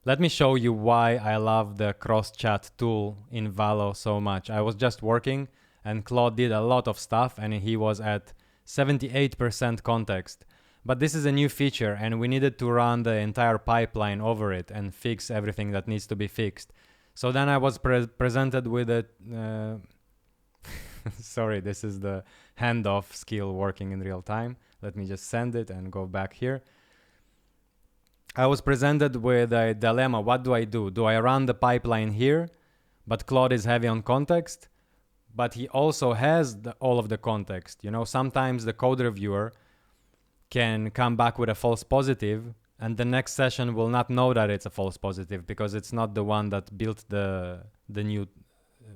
Let me show you why I love the cross-chat tool in Valo so much. I was just working and Claude did a lot of stuff and he was at 78% context. But this is a new feature and we needed to run the entire pipeline over it and fix everything that needs to be fixed. So then I was presented with a... sorry, this is the handoff skill working in real time. Let me just send it and go back here. I was presented with a dilemma. What do I do? Do I run the pipeline here? But Claude is heavy on context. But he also has all of the context. You know, sometimes the code reviewer can come back with a false positive and the next session will not know that it's a false positive because it's not the one that built the new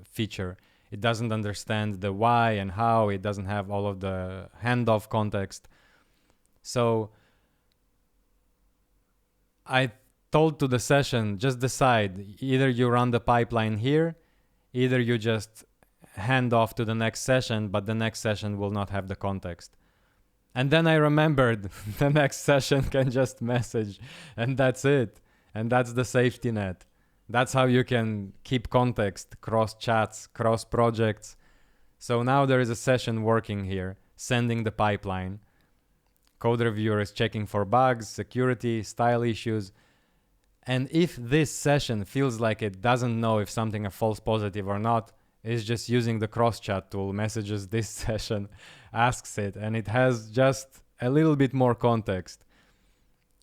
feature. It doesn't understand the why and how. It doesn't have all of the handoff context. So I told to the session, just decide. Either you run the pipeline here, either you just hand off to the next session, but the next session will not have the context. And then I remembered the next session can just message, and that's it. And that's the safety net. That's how you can keep context, cross chats, cross projects. So now there is a session working here, sending the pipeline. Code reviewer is checking for bugs, security, style issues. And if this session feels like it doesn't know if something a false positive or not, it's just using the cross chat tool, messages this session, asks it, and it has just a little bit more context.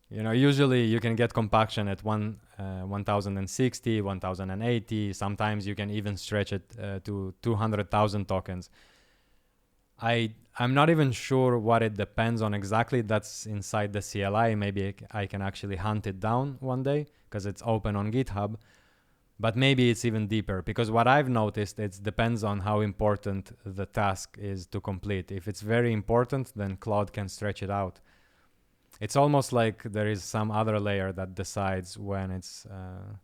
You know, usually you can get compaction at 1060, 1080. Sometimes you can even stretch it to 200,000 tokens. I'm not even sure what it depends on exactly. That's inside the CLI. Maybe I can actually hunt it down one day because it's open on GitHub. But maybe it's even deeper because what I've noticed, it depends on how important the task is to complete. If it's very important, then Claude can stretch it out. It's almost like there is some other layer that decides when it's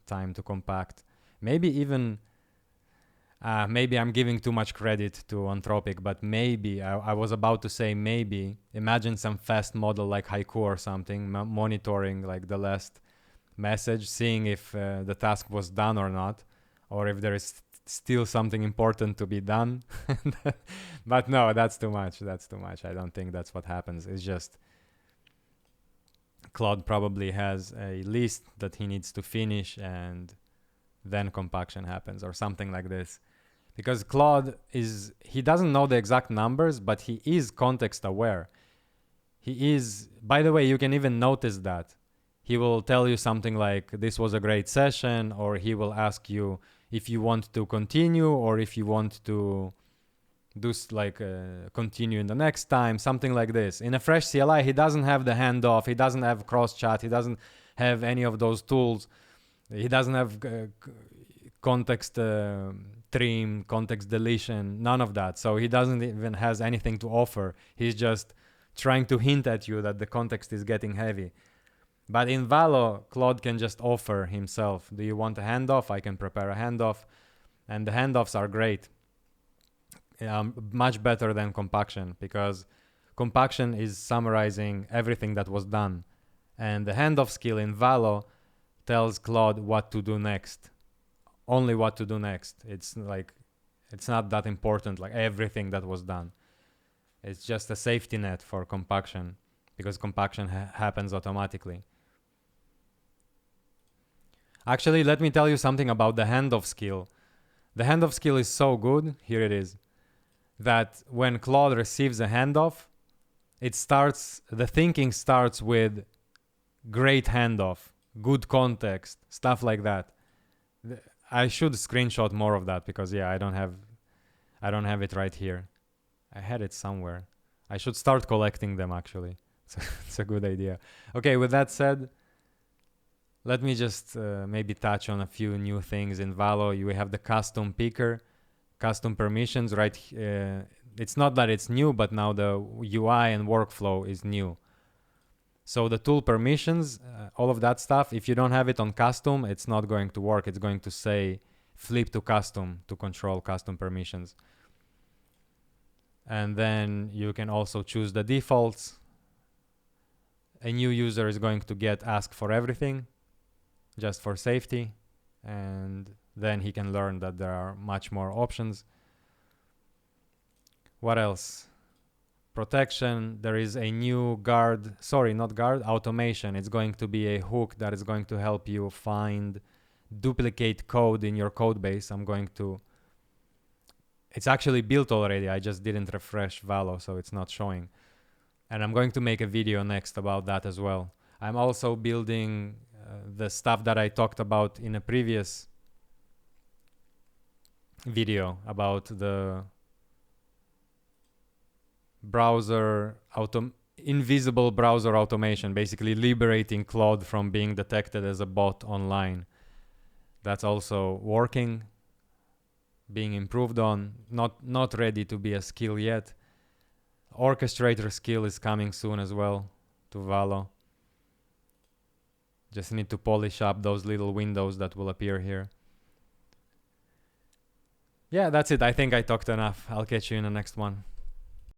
time to compact. Maybe even, maybe I'm giving too much credit to Anthropic, but maybe, I was about to say maybe, imagine some fast model like Haiku or something, monitoring like the last message, seeing if the task was done or not, or if there is still something important to be done. But no, that's too much. That's too much. I don't think that's what happens. It's just Claude probably has a list that he needs to finish and then compaction happens or something like this. Because Claude he doesn't know the exact numbers, but he is context aware. He is, by the way, you can even notice that. He will tell you something like, this was a great session, or he will ask you if you want to continue or if you want to do continue in the next time, something like this. In a fresh CLI, he doesn't have the handoff, he doesn't have cross chat, he doesn't have any of those tools. He doesn't have context trim, context deletion, none of that. So he doesn't even has anything to offer. He's just trying to hint at you that the context is getting heavy. But in Valo, Claude can just offer himself. Do you want a handoff? I can prepare a handoff. And the handoffs are great. Much better than compaction, because compaction is summarizing everything that was done. And the handoff skill in Valo tells Claude what to do next. Only what to do next. It's not that important, like everything that was done. It's just a safety net for compaction, because compaction happens automatically. Actually, let me tell you something about the handoff skill. The handoff skill is so good, here it is, that when Claude receives a handoff, the thinking starts with great handoff, good context, stuff like that. I should screenshot more of that because I don't have it right here. I had it somewhere. I should start collecting them actually. It's a good idea. Okay, with that said, let me just maybe touch on a few new things in Valo. You have the custom picker, custom permissions, right? It's not that it's new, but now the UI and workflow is new. So the tool permissions, all of that stuff, if you don't have it on custom, it's not going to work. It's going to say flip to custom to control custom permissions. And then you can also choose the defaults. A new user is going to get ask for everything, just for safety, and then he can learn that there are much more options. What else? Protection. There is a new automation. It's going to be a hook that is going to help you find duplicate code in your code base. It's actually built already. I just didn't refresh Valo, so it's not showing. And I'm going to make a video next about that as well. I'm also building the stuff that I talked about in a previous video about the invisible browser automation, basically liberating Claude from being detected as a bot online. That's also working, being improved on, not ready to be a skill yet. Orchestrator skill is coming soon as well to Valo. Just need to polish up those little windows that will appear here. Yeah, that's it. I think I talked enough. I'll catch you in the next one.